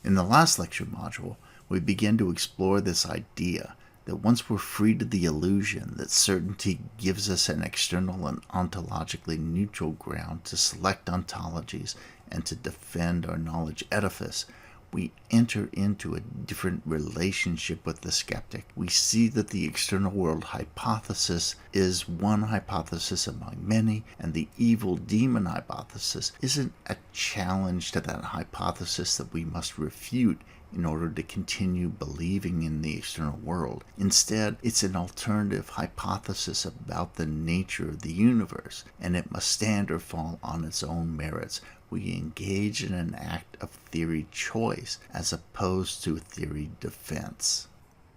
In the last lecture module, we began to explore this idea that once we're freed of the illusion that certainty gives us an external and ontologically neutral ground to select ontologies and to defend our knowledge edifice, we enter into a different relationship with the skeptic. We see that the external world hypothesis is one hypothesis among many, and the evil demon hypothesis isn't a challenge to that hypothesis that we must refute in order to continue believing in the external world. Instead, it's an alternative hypothesis about the nature of the universe, and it must stand or fall on its own merits. We engage in an act of theory choice as opposed to theory defense.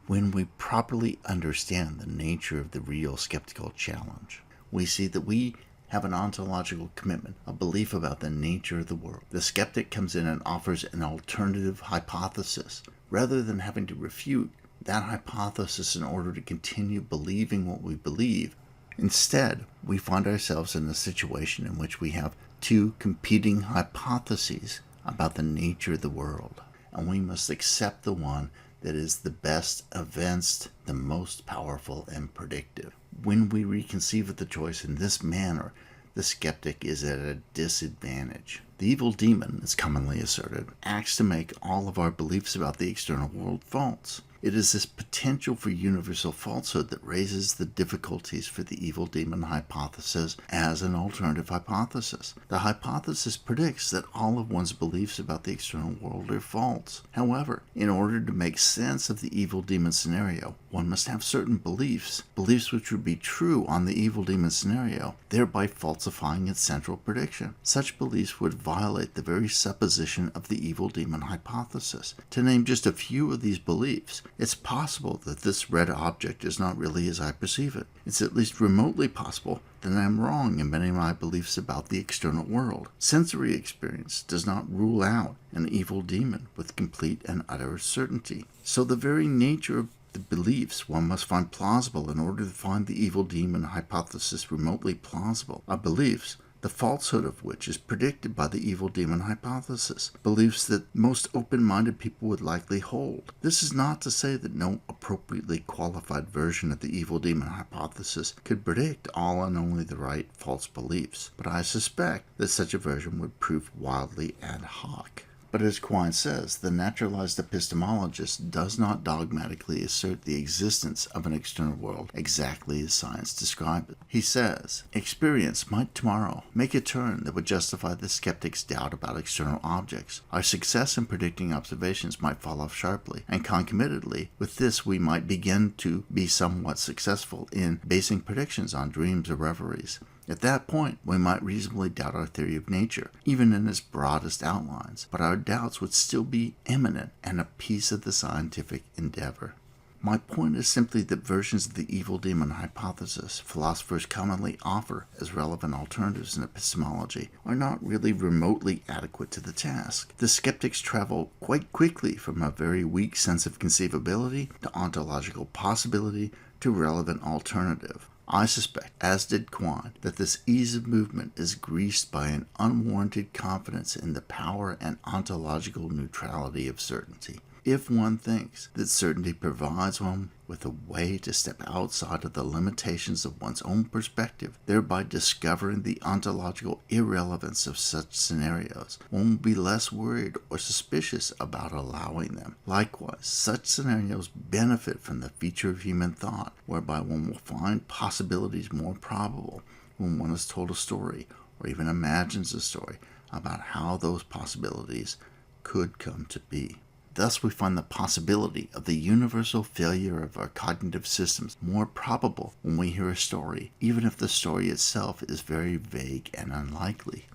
When we properly understand the nature of the real skeptical challenge, we see that we have an ontological commitment, a belief about the nature of the world. The skeptic comes in and offers an alternative hypothesis. Rather than having to refute that hypothesis in order to continue believing what we believe, instead, we find ourselves in a situation in which we have two competing hypotheses about the nature of the world, and we must accept the one that is the best evinced, the most powerful and predictive. When we reconceive of the choice in this manner, the skeptic is at a disadvantage. The evil demon, it's commonly asserted, acts to make all of our beliefs about the external world false. It is this potential for universal falsehood that raises the difficulties for the evil demon hypothesis as an alternative hypothesis. The hypothesis predicts that all of one's beliefs about the external world are false. However, in order to make sense of the evil demon scenario, one must have certain beliefs which would be true on the evil demon scenario, thereby falsifying its central prediction. Such beliefs would violate the very supposition of the evil demon hypothesis. To name just a few of these beliefs, it's possible that this red object is not really as I perceive it. It's at least remotely possible that I am wrong in many of my beliefs about the external world. Sensory experience does not rule out an evil demon with complete and utter certainty. So the very nature of the beliefs one must find plausible in order to find the evil demon hypothesis remotely plausible are beliefs, the falsehood of which is predicted by the evil demon hypothesis, beliefs that most open-minded people would likely hold. This is not to say that no appropriately qualified version of the evil demon hypothesis could predict all and only the right false beliefs, but I suspect that such a version would prove wildly ad hoc. But as Quine says, the naturalized epistemologist does not dogmatically assert the existence of an external world exactly as science describes it. He says, experience might tomorrow make a turn that would justify the skeptic's doubt about external objects. Our success in predicting observations might fall off sharply, and concomitantly with this we might begin to be somewhat successful in basing predictions on dreams or reveries. At that point, we might reasonably doubt our theory of nature, even in its broadest outlines, but our doubts would still be imminent and a piece of the scientific endeavor. My point is simply that versions of the evil demon hypothesis philosophers commonly offer as relevant alternatives in epistemology are not really remotely adequate to the task. The skeptics travel quite quickly from a very weak sense of conceivability to ontological possibility to relevant alternative. I suspect, as did Quine, that this ease of movement is greased by an unwarranted confidence in the power and ontological neutrality of certainty. If one thinks that certainty provides one with a way to step outside of the limitations of one's own perspective, thereby discovering the ontological irrelevance of such scenarios, one will be less worried or suspicious about allowing them. Likewise, such scenarios benefit from the feature of human thought, whereby one will find possibilities more probable when one is told a story, or even imagines a story, about how those possibilities could come to be. Thus, we find the possibility of the universal failure of our cognitive systems more probable when we hear a story, even if the story itself is very vague and unlikely.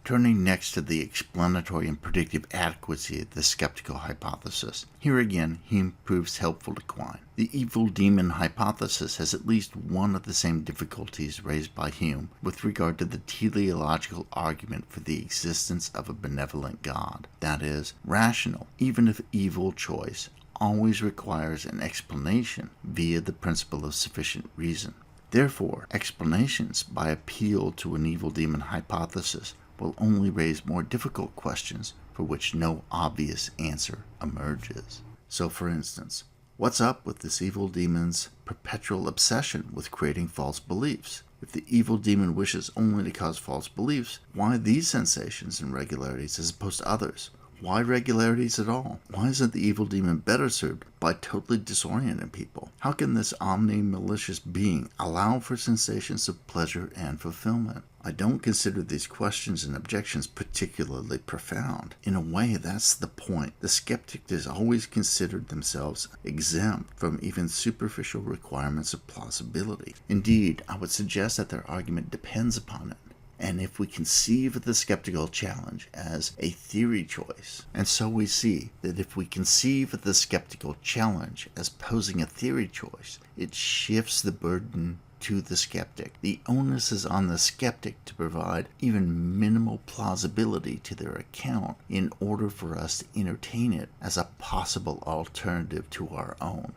Turning next to the explanatory and predictive adequacy of the skeptical hypothesis. Here again, Hume proves helpful to Quine. The evil demon hypothesis has at least one of the same difficulties raised by Hume with regard to the teleological argument for the existence of a benevolent God. That is, rational, even if evil choice, always requires an explanation via the principle of sufficient reason. Therefore, explanations by appeal to an evil demon hypothesis will only raise more difficult questions for which no obvious answer emerges. So for instance, what's up with this evil demon's perpetual obsession with creating false beliefs? If the evil demon wishes only to cause false beliefs, why these sensations and regularities as opposed to others? Why regularities at all? Why isn't the evil demon better served by totally disorienting people? How can this omni-malicious being allow for sensations of pleasure and fulfillment? I don't consider these questions and objections particularly profound. In a way, that's the point. The skeptic has always considered themselves exempt from even superficial requirements of plausibility. Indeed, I would suggest that their argument depends upon it. And if we conceive of the skeptical challenge as a theory choice, and so we see that if we conceive of the skeptical challenge as posing a theory choice, it shifts the burden to the skeptic. The onus is on the skeptic to provide even minimal plausibility to their account in order for us to entertain it as a possible alternative to our own.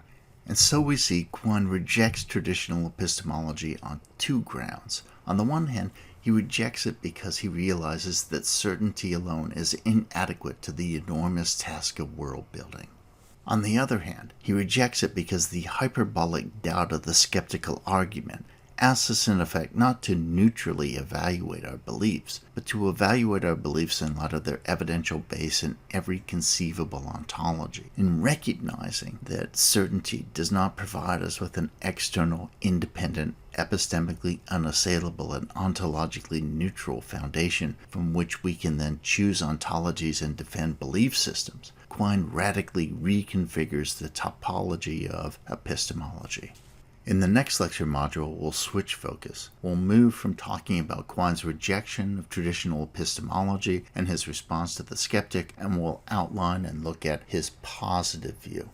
And so we see Quine rejects traditional epistemology on two grounds. On the one hand, he rejects it because he realizes that certainty alone is inadequate to the enormous task of world building. On the other hand, he rejects it because the hyperbolic doubt of the skeptical argument asks us in effect not to neutrally evaluate our beliefs, but to evaluate our beliefs in light of their evidential base in every conceivable ontology, in recognizing that certainty does not provide us with an external, independent, epistemically unassailable and ontologically neutral foundation from which we can then choose ontologies and defend belief systems. Quine radically reconfigures the topology of epistemology. In the next lecture module, we'll switch focus. We'll move from talking about Quine's rejection of traditional epistemology and his response to the skeptic, and we'll outline and look at his positive view.